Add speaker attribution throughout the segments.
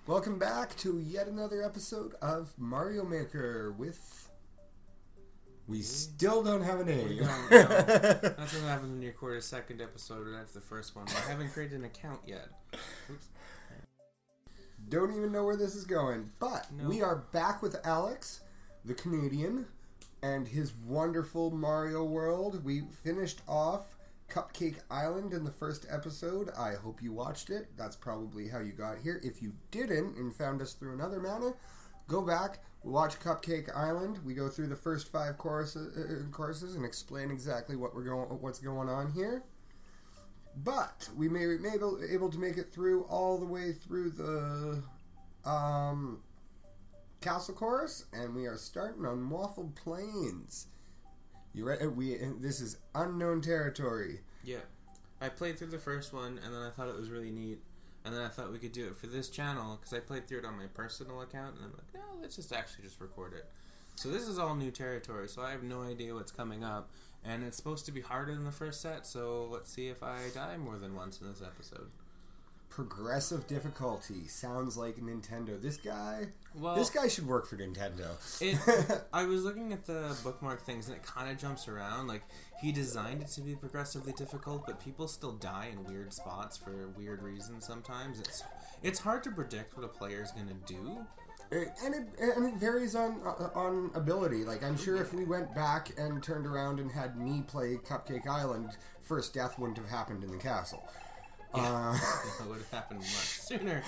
Speaker 1: Welcome back to yet another episode of Mario Maker with... We still don't have a name.
Speaker 2: No. That's what happens when you record a second episode and that's the first one. I haven't created an account yet. Oops.
Speaker 1: Don't even know where this is going. But we are back with Alex, the Canadian, and his wonderful Mario World. We finished off Cupcake Island in the first episode. I hope you watched it. That's probably how you got here. If you didn't and found us through another manner, go back, watch Cupcake Island. We go through the first 5 courses and explain exactly what's going on here. But we may be able to make it through all the way through the castle course, and we are starting on Waffle Plains. You ready? This is unknown territory.
Speaker 2: Yeah. I played through the first one, and then I thought it was really neat. And then I thought we could do it for this channel, because I played through it on my personal account, and I'm like, no, let's just record it. So this is all new territory, so I have no idea what's coming up. And it's supposed to be harder than the first set, so let's see if I die more than once in this episode.
Speaker 1: Progressive difficulty. Sounds like Nintendo. This guy should work for Nintendo.
Speaker 2: I was looking at the bookmark things, and it kind of jumps around. Like, he designed it to be progressively difficult, but people still die in weird spots for weird reasons sometimes. It's hard to predict what a player's going to do.
Speaker 1: And it varies on ability. Like, I'm sure if we went back and turned around and had me play Cupcake Island, first death wouldn't have happened in the castle.
Speaker 2: Yeah, it would have happened much sooner.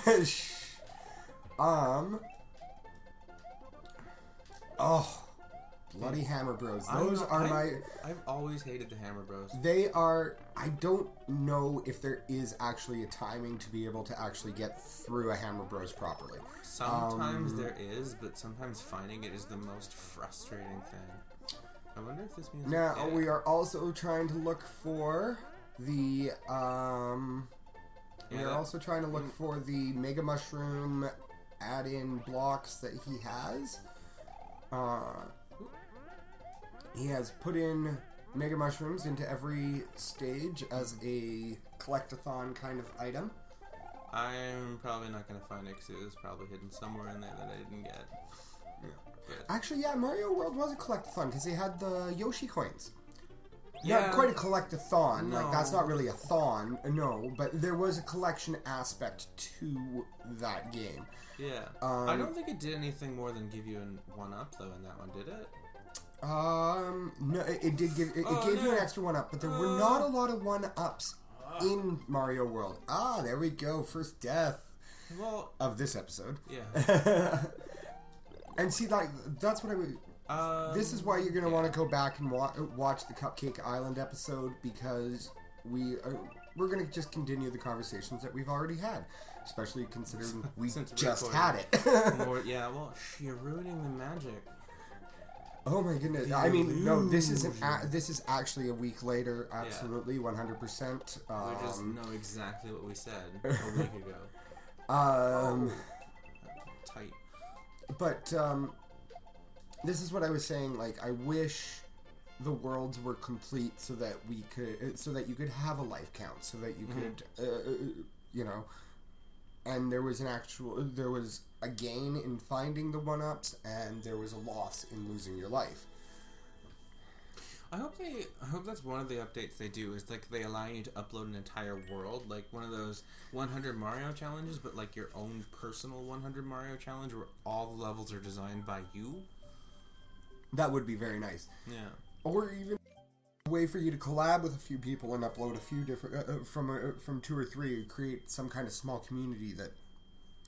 Speaker 1: Bloody Hammer Bros. I've
Speaker 2: always hated the Hammer Bros.
Speaker 1: They are... I don't know if there is actually a timing to be able to actually get through a Hammer Bros properly.
Speaker 2: Sometimes there is, but sometimes finding it is the most frustrating thing. I wonder if this means...
Speaker 1: Now, we are also trying to look for the... we are also trying to look for the Mega Mushroom add-in blocks that he has. He has put in Mega Mushrooms into every stage as a collectathon kind of item.
Speaker 2: I'm probably not going to find it because it was probably hidden somewhere in there that I didn't get.
Speaker 1: Yeah. Actually, yeah, Mario World was a collectathon because they had the Yoshi coins.
Speaker 2: Yeah.
Speaker 1: Not quite a collectathon.
Speaker 2: No.
Speaker 1: Like, that's not really a thon, no, but there was a collection aspect to that game.
Speaker 2: Yeah. I don't think it did anything more than give you a 1-up, though, in that one, did it?
Speaker 1: No, it did give... It gave you an extra 1-up, but there were not a lot of 1-ups in Mario World. There we go. First death of this episode.
Speaker 2: Yeah.
Speaker 1: And see, that's what I would... this is why you're going to want to go back and watch the Cupcake Island episode, because we're going to just continue the conversations that we've already had, especially considering we just had it.
Speaker 2: You're ruining the magic.
Speaker 1: Oh my goodness! I mean, no, this is actually a week later. Absolutely, 100%.
Speaker 2: We just know exactly what we said a week ago. Tight.
Speaker 1: But this is what I was saying. Like, I wish the worlds were complete so that you could have a life count, so that you could, and there was a gain in finding the 1-ups, and there was a loss in losing your life.
Speaker 2: I hope that's one of the updates they do, is like they allow you to upload an entire world, like one of those 100 Mario challenges, but like your own personal 100 Mario challenge where all the levels are designed by you.
Speaker 1: That would be very nice.
Speaker 2: Yeah.
Speaker 1: Or even a way for you to collab with a few people and upload a few different from 2 or 3, create some kind of small community that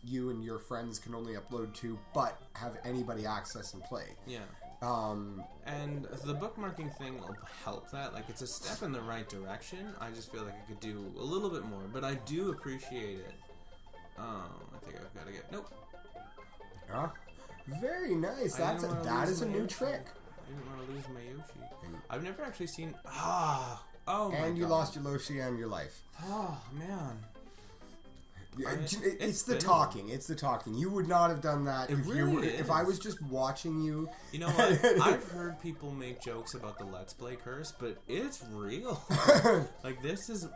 Speaker 1: you and your friends can only upload to, but have anybody access and play.
Speaker 2: Yeah. And the bookmarking thing will help that. Like, it's a step in the right direction. I just feel like I could do a little bit more, but I do appreciate it. I think I've got to get... Nope.
Speaker 1: Very nice. That is a new trick.
Speaker 2: I didn't want to lose my Yoshi. I've never actually seen... Oh my God.
Speaker 1: And you lost your Yoshi and your life.
Speaker 2: Oh, man.
Speaker 1: It's the talking. It's the talking. You would not have done that if I was just watching you.
Speaker 2: You know what? I've heard people make jokes about the Let's Play curse, but it's real. Like, this is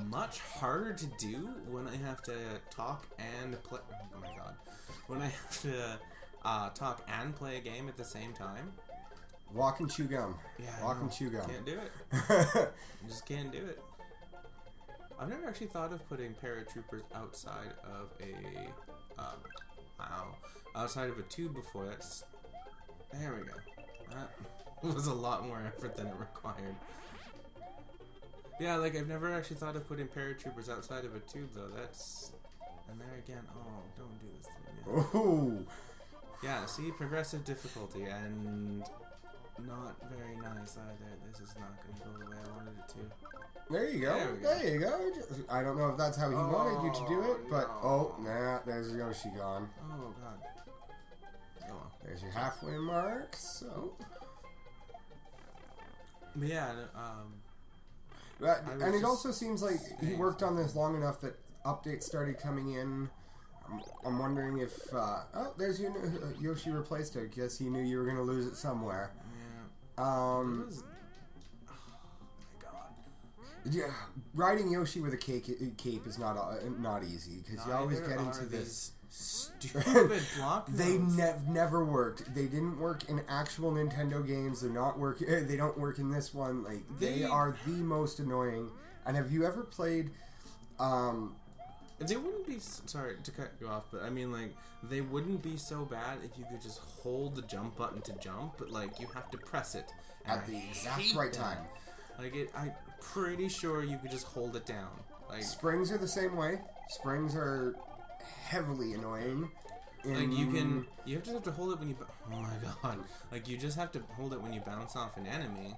Speaker 2: much harder to do when I have to talk and play. Oh my god. When I have to talk and play a game at the same time.
Speaker 1: Walk and chew gum.
Speaker 2: Yeah,
Speaker 1: Walk and chew gum.
Speaker 2: Can't do it. Just can't do it. I've never actually thought of putting paratroopers outside of outside of a tube before. There we go. That was a lot more effort than it required. Yeah, like I've never actually thought of putting paratroopers outside of a tube though. And there again, oh, don't do this to me, man.
Speaker 1: Oh.
Speaker 2: Yeah, see, progressive difficulty and not very nice either. This is not going to go the way I wanted it to.
Speaker 1: There you go. There you go. I don't know if that's how he wanted you to do it, but there's Yoshi gone.
Speaker 2: Oh god. Oh.
Speaker 1: There's your halfway mark. So.
Speaker 2: But yeah,
Speaker 1: and it also seems like he worked on this long enough that updates started coming in. I'm wondering if there's your Yoshi replaced it. Guess he knew you were going to lose it somewhere.
Speaker 2: Yeah. Oh my god.
Speaker 1: Yeah, riding Yoshi with a cape is not easy because you always get into this
Speaker 2: stupid block.
Speaker 1: They never worked. They didn't work in actual Nintendo games. They're not work. They don't work in this one. Like they are the most annoying. And have you ever played?
Speaker 2: They wouldn't be, sorry to cut you off, but I mean, like, they wouldn't be so bad if you could just hold the jump button to jump, but, like, you have to press it.
Speaker 1: At the exact right time.
Speaker 2: Like, I'm pretty sure you could just hold it down. Like,
Speaker 1: springs are the same way. Springs are heavily annoying.
Speaker 2: Like, you just have to hold it when you, oh my god. Like, you just have to hold it when you bounce off an enemy.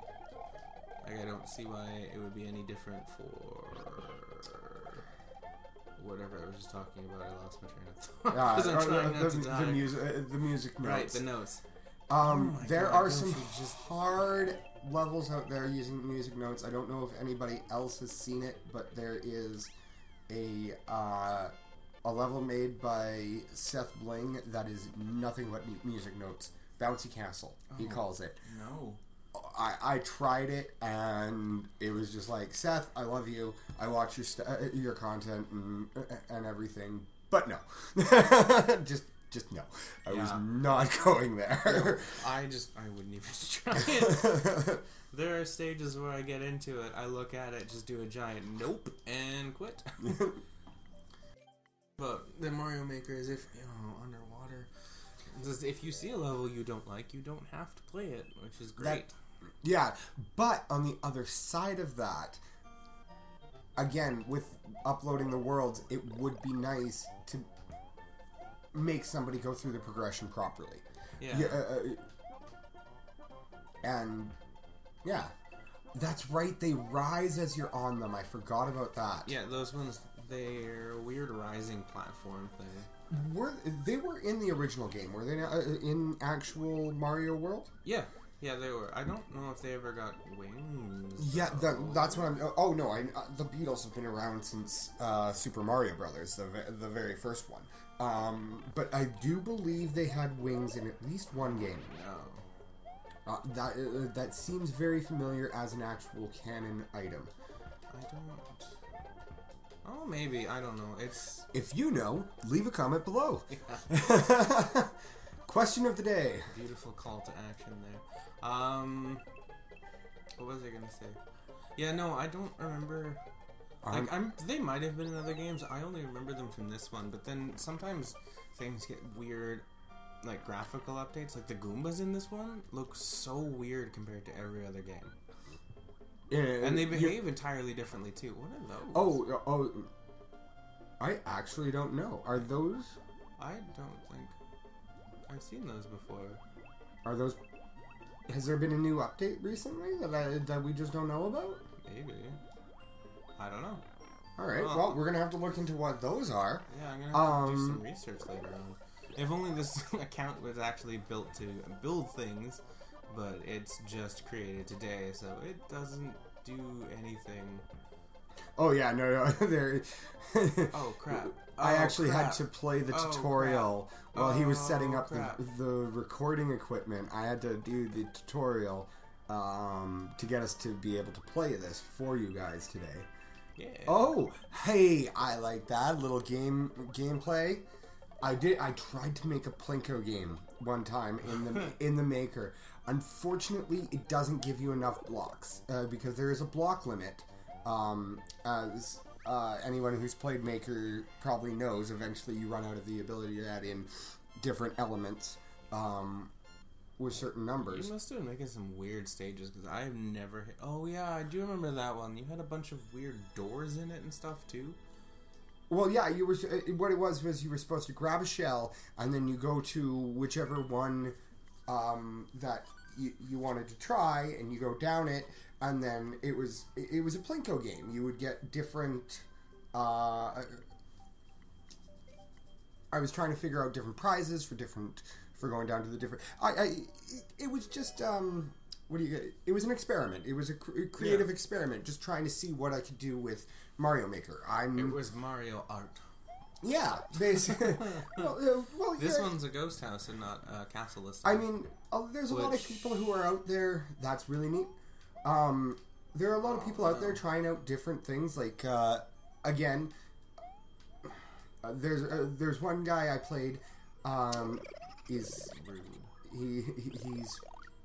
Speaker 2: Like, I don't see why it would be any different for whatever I was just talking about. I lost my train of thought. Because I'm trying not to die.
Speaker 1: The music notes.
Speaker 2: Right, the notes.
Speaker 1: There are some hard levels out there using music notes. I don't know if anybody else has seen it, but there is a level made by Seth Bling that is nothing but music notes. Bouncy Castle, he calls it.
Speaker 2: No.
Speaker 1: I tried it and it was just like, Seth, I love you. I watch your content and everything, but no, just no. I was not going there.
Speaker 2: No, I wouldn't even try it. There are stages where I get into it. I look at it, just do a giant nope and quit. But the Mario Maker is underwater. If you see a level you don't like, you don't have to play it, which is great.
Speaker 1: Yeah, but on the other side of that, again, with uploading the worlds, it would be nice to make somebody go through the progression properly.
Speaker 2: Yeah.
Speaker 1: And, yeah. That's right, they rise as you're on them. I forgot about that.
Speaker 2: Yeah, those ones, they're a weird rising platform thing.
Speaker 1: They were in the original game, were they not, in actual Mario World?
Speaker 2: Yeah. Yeah, they were. I don't know if they ever got wings.
Speaker 1: Yeah, that's what I'm... Oh, no, the Beatles have been around since Super Mario Brothers, the very first one. But I do believe they had wings in at least one game.
Speaker 2: No.
Speaker 1: That seems very familiar as an actual canon item.
Speaker 2: I don't... Oh, maybe. I don't know. It's...
Speaker 1: If you know, leave a comment below.
Speaker 2: Yeah.
Speaker 1: Question of the day.
Speaker 2: Beautiful call to action there. What was I gonna say? Yeah, no, I don't remember. Like, they might have been in other games. I only remember them from this one. But then sometimes things get weird, like graphical updates. Like the Goombas in this one look so weird compared to every other game. Yeah, and they behave entirely differently too. What are those?
Speaker 1: Oh, I actually don't know. Are those?
Speaker 2: I don't think I've seen those before.
Speaker 1: Are those? Has there been a new update recently that we just don't know about?
Speaker 2: Maybe. I don't know.
Speaker 1: Alright, well, we're going to have to look into what those are.
Speaker 2: Yeah, I'm going to have to do some research later on. If only this account was actually built to build things, but it's just created today, so it doesn't do anything.
Speaker 1: Oh, yeah, no, there...
Speaker 2: Oh, crap.
Speaker 1: I actually had to play the tutorial while he was setting up the recording equipment. I had to do the tutorial to get us to be able to play this for you guys today.
Speaker 2: Yeah.
Speaker 1: Oh, hey, I like that little gameplay. I tried to make a Plinko game one time in the Maker. Unfortunately, it doesn't give you enough blocks because there is a block limit. As anyone who's played Maker probably knows, eventually you run out of the ability to add in different elements with certain numbers.
Speaker 2: You must have been making some weird stages because I have never hit... Oh, yeah, I do remember that one. You had a bunch of weird doors in it and stuff, too.
Speaker 1: Well, yeah, you were. What it was you were supposed to grab a shell, and then you go to whichever one that you wanted to try, and you go down it, and then it was a Plinko game. You would get different. I was trying to figure out different prizes for going down to the different. It was just what do you get? It was an experiment. It was a creative experiment, just trying to see what I could do with Mario Maker.
Speaker 2: It was Mario art.
Speaker 1: Yeah, basically. well,
Speaker 2: this one's a ghost house and not a castle listing.
Speaker 1: I mean, there's a lot of people who are out there. That's really neat. There are a lot of people out there trying out different things. Like again, there's one guy I played. He's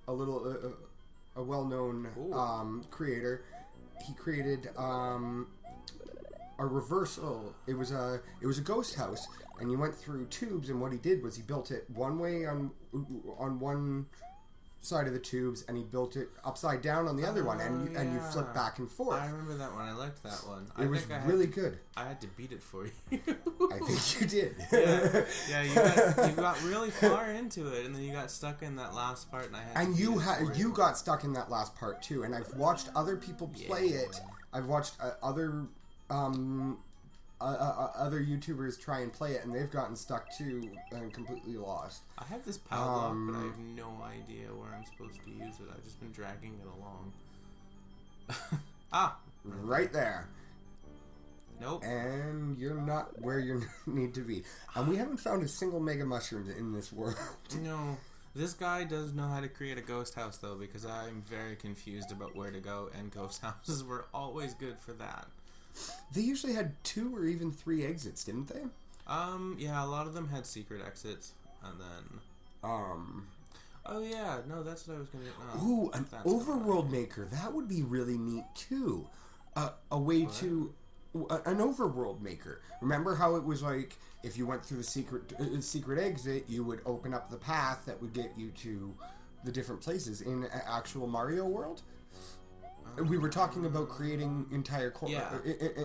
Speaker 1: a little a well-known creator. He created a reversal. It was a ghost house, and you went through tubes. And what he did was he built it one way on one side of the tubes, and he built it upside down on the other one, and you flip back and forth.
Speaker 2: I remember that one. I liked that one.
Speaker 1: It was really good.
Speaker 2: I had to beat it for you.
Speaker 1: I think you did.
Speaker 2: Yeah, you got really far into it, and then you got stuck in that last part, and I had. And
Speaker 1: you got stuck in that last part too. And I've watched other people play it. I've watched other YouTubers try and play it, and they've gotten stuck too and completely lost.
Speaker 2: I have this padlock, but I have no idea where I'm supposed to use it. I've just been dragging it along.
Speaker 1: Right there.
Speaker 2: Nope.
Speaker 1: And you're not where you need to be. And we haven't found a single Mega Mushroom in this world.
Speaker 2: No. This guy does know how to create a ghost house, though, because I'm very confused about where to go, and ghost houses were always good for that.
Speaker 1: They usually had 2 or even 3 exits, didn't they?
Speaker 2: Yeah, a lot of them had secret exits, and then... Oh, yeah, no, that's what I was going to...
Speaker 1: Ooh, an overworld maker. That would be really neat, too. A way to... An overworld maker. Remember how it was like, if you went through the secret exit, you would open up the path that would get you to the different places in actual Mario World? We were talking about creating entire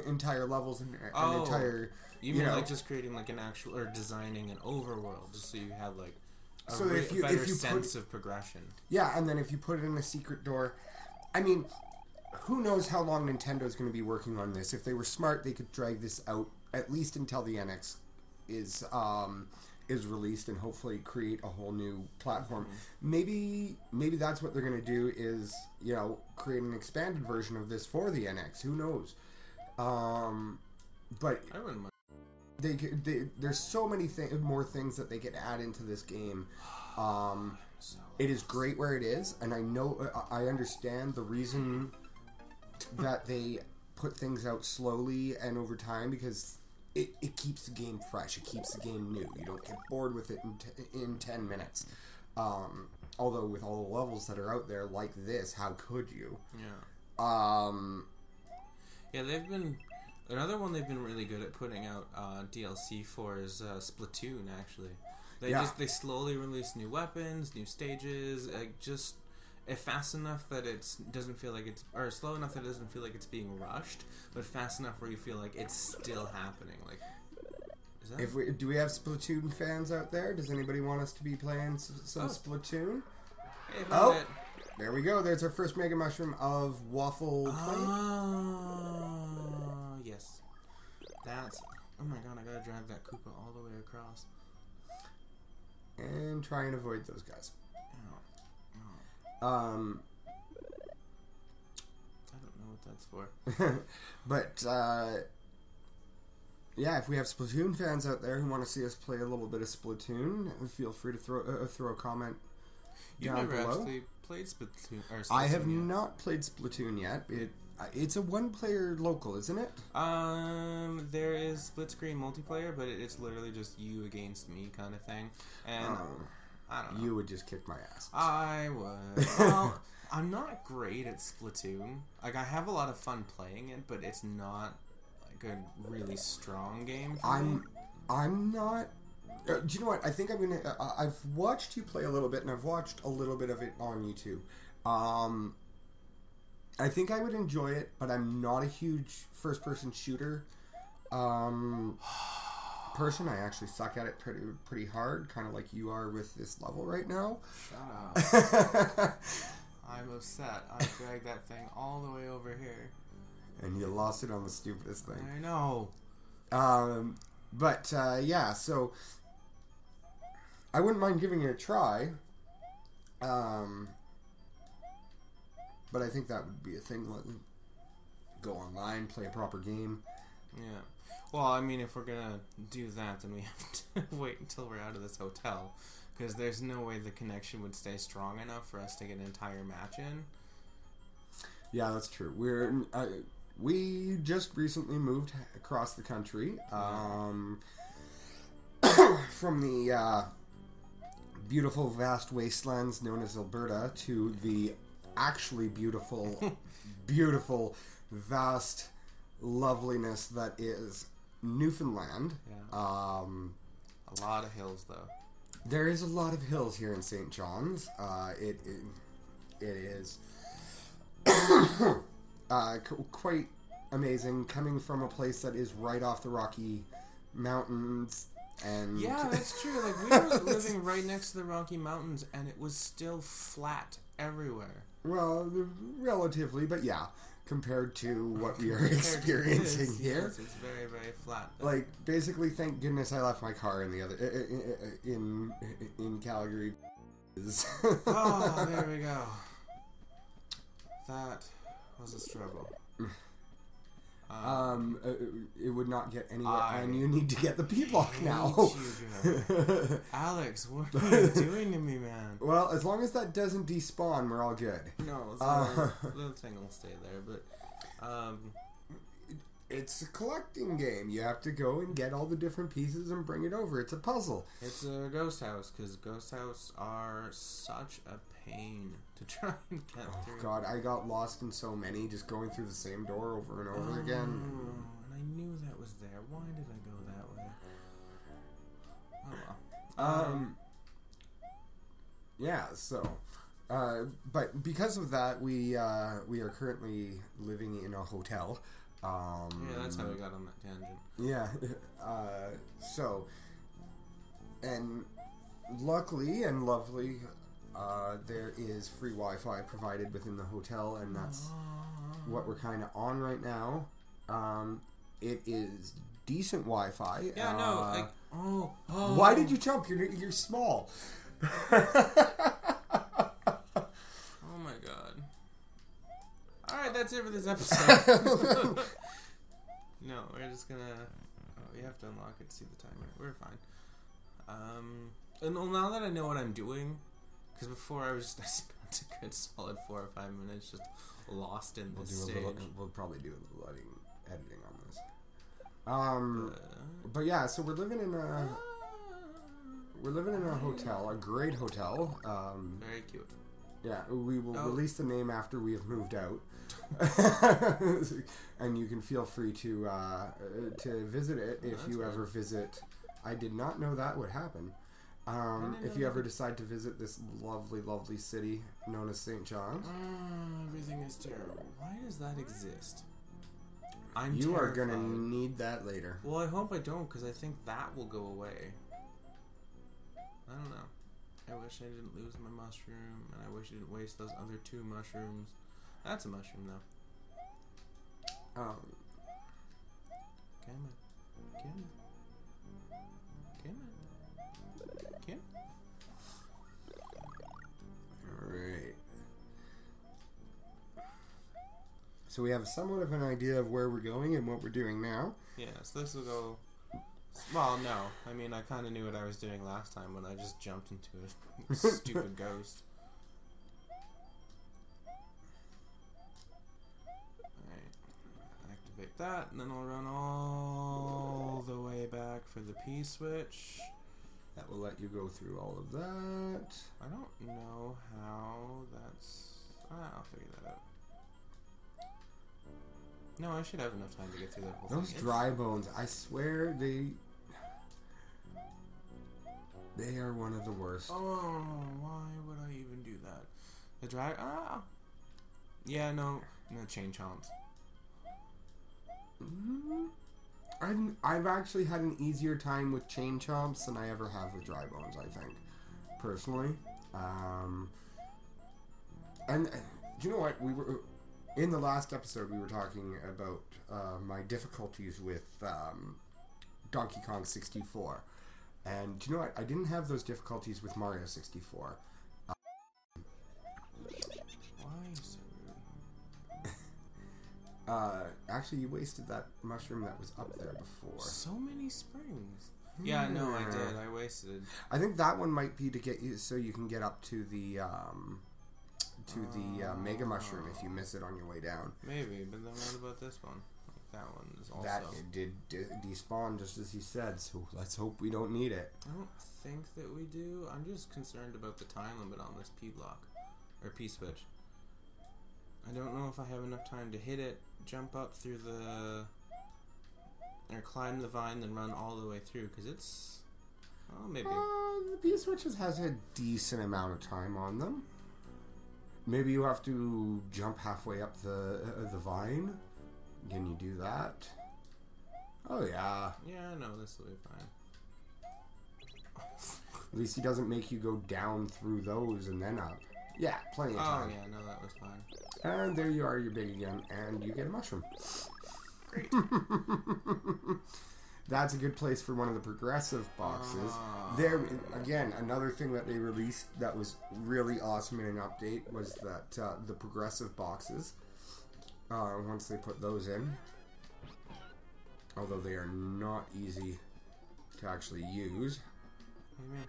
Speaker 1: entire levels and entire...
Speaker 2: You mean like just creating like an actual... Or designing an overworld, just so you have like a better sense of progression.
Speaker 1: Yeah, and then if you put it in a secret door... I mean, who knows how long Nintendo's going to be working on this. If they were smart, they could drag this out at least until the NX is released and hopefully create a whole new platform. Mm-hmm. Maybe that's what they're going to do is, create an expanded version of this for the NX. Who knows? But
Speaker 2: I wouldn't mind.
Speaker 1: There's so many more things that they could add into this game. It is great where it is, and I understand the reason that they put things out slowly and over time, because it keeps the game fresh. It keeps the game new. You don't get bored with it in 10 minutes. Although with all the levels that are out there like this, how could you?
Speaker 2: Yeah. Yeah, they've been... Another one they've been really good at putting out DLC for is Splatoon, actually. They slowly release new weapons, new stages, fast enough that it doesn't feel like it's... Or slow enough that it doesn't feel like it's being rushed, but fast enough where you feel like it's still happening. Like...
Speaker 1: Do we have Splatoon fans out there? Does anybody want us to be playing some Splatoon?
Speaker 2: Hey,
Speaker 1: there we go. There's our first Mega Mushroom of Waffle
Speaker 2: Plate. Yes. That's... Oh my god, I gotta drag that Koopa all the way across.
Speaker 1: And try and avoid those guys.
Speaker 2: I don't know what that's for.
Speaker 1: But, yeah, if we have Splatoon fans out there who want to see us play a little bit of Splatoon, feel free to throw a comment down below.
Speaker 2: You've never actually played Splatoon?
Speaker 1: I have not played Splatoon yet. It's a one-player local, isn't it?
Speaker 2: There is split screen multiplayer, but it's literally just you against me kind of thing. And I don't know.
Speaker 1: You would just kick my ass.
Speaker 2: I would. Well, I'm not great at Splatoon. Like, I have a lot of fun playing it, but it's not like a really strong game for me.
Speaker 1: I'm not. Do you know what? I think I'm gonna. I've watched you play a little bit, and I've watched a little bit of it on YouTube. I think I would enjoy it, but I'm not a huge first-person shooter person. I actually suck at it pretty hard, kind of like you are with this level right now.
Speaker 2: Shut up. I'm upset. I dragged that thing all the way over here.
Speaker 1: And you lost it on the stupidest thing.
Speaker 2: I know.
Speaker 1: But yeah, so I wouldn't mind giving it a try. But I think that would be a thing. Go online, play a proper game.
Speaker 2: Yeah. Well, I mean, if we're gonna do that, then we have to wait until we're out of this hotel, because there's no way the connection would stay strong enough for us to get an entire match in.
Speaker 1: Yeah, that's true. We just recently moved across the country from the beautiful, vast wastelands known as Alberta to the actually beautiful, beautiful, vast loveliness that is Newfoundland.
Speaker 2: Yeah. A lot of hills, though.
Speaker 1: There is a lot of hills here in St. John's. It is quite amazing coming from a place that is right off the Rocky Mountains. And
Speaker 2: yeah, that's true. Like, we were living right next to the Rocky Mountains, and it was still flat everywhere.
Speaker 1: Well, relatively, but yeah, compared to what we are experiencing here,
Speaker 2: yes, it's very, very flat.
Speaker 1: Like, basically, thank goodness I left my car in the other in Calgary.
Speaker 2: Oh, there we go. That was a struggle.
Speaker 1: It would not get anywhere, and you need to get the P-block now.
Speaker 2: You, Alex, what are you doing to me, man?
Speaker 1: Well, as long as that doesn't despawn, we're all good.
Speaker 2: No, the thing will stay there, but
Speaker 1: it's a collecting game. You have to go and get all the different pieces and bring it over. It's a puzzle.
Speaker 2: It's a ghost house, because ghost house are such a pain to try and get through.
Speaker 1: Oh God, I got lost in so many, just going through the same door over and over again.
Speaker 2: And I knew that was there. Why did I go that way? Oh well.
Speaker 1: Yeah, so, but because of that, we are currently living in a hotel.
Speaker 2: Yeah, that's how we got on that tangent.
Speaker 1: Yeah, so, and luckily and lovely, there is free Wi-Fi provided within the hotel, and that's what we're kind of on right now. It is decent Wi-Fi.
Speaker 2: Yeah, no, like, oh.
Speaker 1: Why did you jump? You're small.
Speaker 2: Oh my God. Alright, that's it for this episode. No, we're just gonna... Oh, you have to unlock it to see the timer. We're fine. And now that I know what I'm doing, because before I spent a good solid 4 or 5 minutes just lost in this stage.
Speaker 1: We'll probably do a little editing on this. But yeah, so we're living in a hotel, a great hotel.
Speaker 2: Very cute.
Speaker 1: Yeah, we will release the name after we have moved out. And you can feel free to visit it if you ever visit. I did not know that would happen. If you ever decide to visit this lovely, lovely city known as St. John's.
Speaker 2: Everything is terrible. Why does that exist?
Speaker 1: You are going to need that later.
Speaker 2: Well, I hope I don't, because I think that will go away. I don't know. I wish I didn't lose my mushroom, and I wish I didn't waste those other 2 mushrooms. That's a mushroom, though. Come on. Come on. Come on. Come on.
Speaker 1: Alright. So we have somewhat of an idea of where we're going and what we're doing now.
Speaker 2: Yeah, so this will go... Well, no. I mean, I kind of knew what I was doing last time when I just jumped into a stupid ghost. get that, and then I'll run all the way back for the P-switch.
Speaker 1: That will let you go through all of that.
Speaker 2: I don't know how that's... I'll figure that out. No, I should have enough time to get through that whole thing.
Speaker 1: Those dry bones, I swear they are one of the worst.
Speaker 2: Oh, why would I even do that? The dry... Yeah, no chain chomps.
Speaker 1: I've actually had an easier time with chain chomps than I ever have with dry bones, I think. Personally. And do you know what? We were... In the last episode, we were talking about my difficulties with Donkey Kong 64. And do you know what? I didn't have those difficulties with Mario 64.
Speaker 2: Why so rude?
Speaker 1: Actually, you wasted that mushroom that was up there before.
Speaker 2: So many springs. Yeah, no, I did. I wasted.
Speaker 1: I think that one might be to get you so you can get up to the Mega Mushroom if you miss it on your way down.
Speaker 2: Maybe, but then what about this one? Like that one is also...
Speaker 1: That it did despawn just as he said, so let's hope we don't need it.
Speaker 2: I don't think that we do. I'm just concerned about the time limit on this P-block. Or P-switch. I don't know if I have enough time to hit it, jump up through the... or climb the vine, then run all the way through, because it's... Oh, maybe.
Speaker 1: The P-switches has a decent amount of time on them. Maybe you have to jump halfway up the vine. Can you do that? Oh, yeah.
Speaker 2: Yeah, no, this will be fine.
Speaker 1: At least he doesn't make you go down through those and then up. Yeah, plenty of time.
Speaker 2: Oh, yeah, no, that was fine.
Speaker 1: And there you are, you're big again, and you get a mushroom.
Speaker 2: Great.
Speaker 1: That's a good place for one of the progressive boxes. There, again, another thing that they released that was really awesome in an update was that the progressive boxes, once they put those in, although they are not easy to actually use.
Speaker 2: Amen.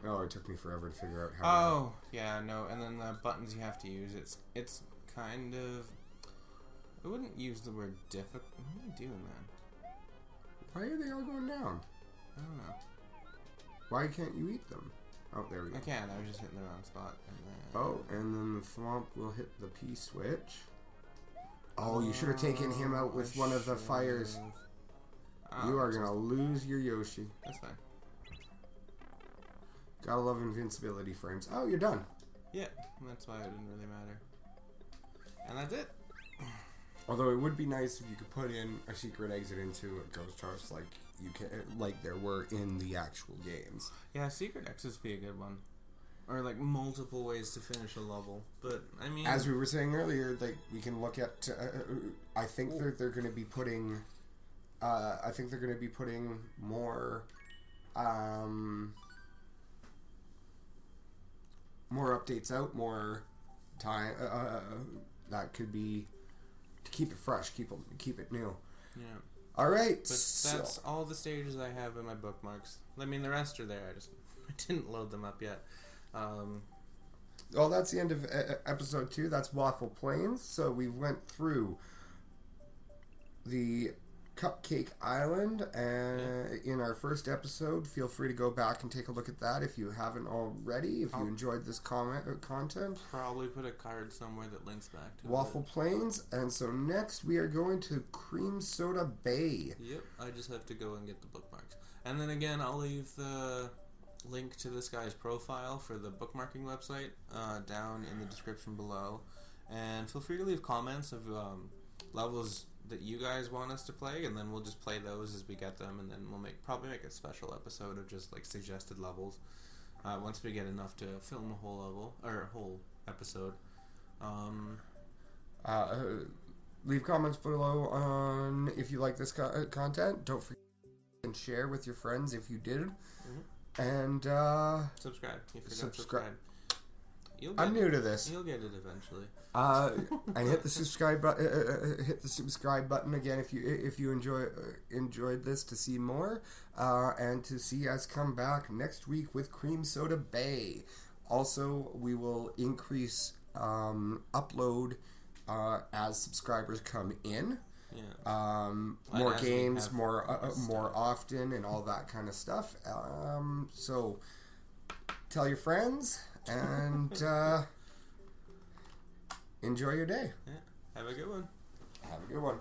Speaker 1: Oh, it took me forever to figure out how.
Speaker 2: Oh, yeah, no, and then the buttons you have to use, it's kind of... I wouldn't use the word difficult. What are you doing, man?
Speaker 1: Why are they all going down?
Speaker 2: I don't know.
Speaker 1: Why can't you eat them? Oh, there we go.
Speaker 2: I can. I was just hitting the wrong spot. And then...
Speaker 1: Oh, and then the thwomp will hit the P-switch. Oh, you should have taken him out with one of the fires.
Speaker 2: Oh,
Speaker 1: You are going to lose your Yoshi.
Speaker 2: That's fine.
Speaker 1: Gotta love invincibility frames. Oh, you're done.
Speaker 2: Yeah, that's why it didn't really matter. And that's it.
Speaker 1: Although it would be nice if you could put in a secret exit into a ghost house like you can, like there were in the actual games.
Speaker 2: Yeah, secret exits would be a good one. Or like multiple ways to finish a level. But I mean,
Speaker 1: as we were saying earlier, like we can look at. I think they're going to be putting. I think they're going to be putting more. More updates out, more time. That could be to keep it fresh, keep it new.
Speaker 2: Yeah.
Speaker 1: All right.
Speaker 2: But that's all the stages I have in my bookmarks. I mean, the rest are there. I didn't load them up yet.
Speaker 1: Well, that's the end of episode 2. That's Waffle Plains. So we went through the Cupcake Island in our first episode. Feel free to go back and take a look at that if you haven't already. If you enjoyed this content,
Speaker 2: probably put a card somewhere that links back to
Speaker 1: Waffle Plains. And so next we are going to Cream Soda Bay.
Speaker 2: Yep, I just have to go and get the bookmarks. And then again, I'll leave the link to this guy's profile for the bookmarking website down in the description below. And feel free to leave comments of levels that you guys want us to play, and then we'll just play those as we get them, and then we'll probably make a special episode of just like suggested levels once we get enough to film a whole level or a whole episode.
Speaker 1: Leave comments below on if you like this content. Don't forget and share with your friends if you did. And
Speaker 2: subscribe. You forgot to subscribe.
Speaker 1: I'm new to this.
Speaker 2: You'll get it eventually.
Speaker 1: And hit the subscribe button again if you enjoyed this to see more, and to see us come back next week with Cream Soda Bay. Also, we will increase upload as subscribers come in.
Speaker 2: Yeah.
Speaker 1: More games, more often, and all that kind of stuff. So tell your friends and enjoy your day.
Speaker 2: Yeah. Have a good one.
Speaker 1: Have a good one.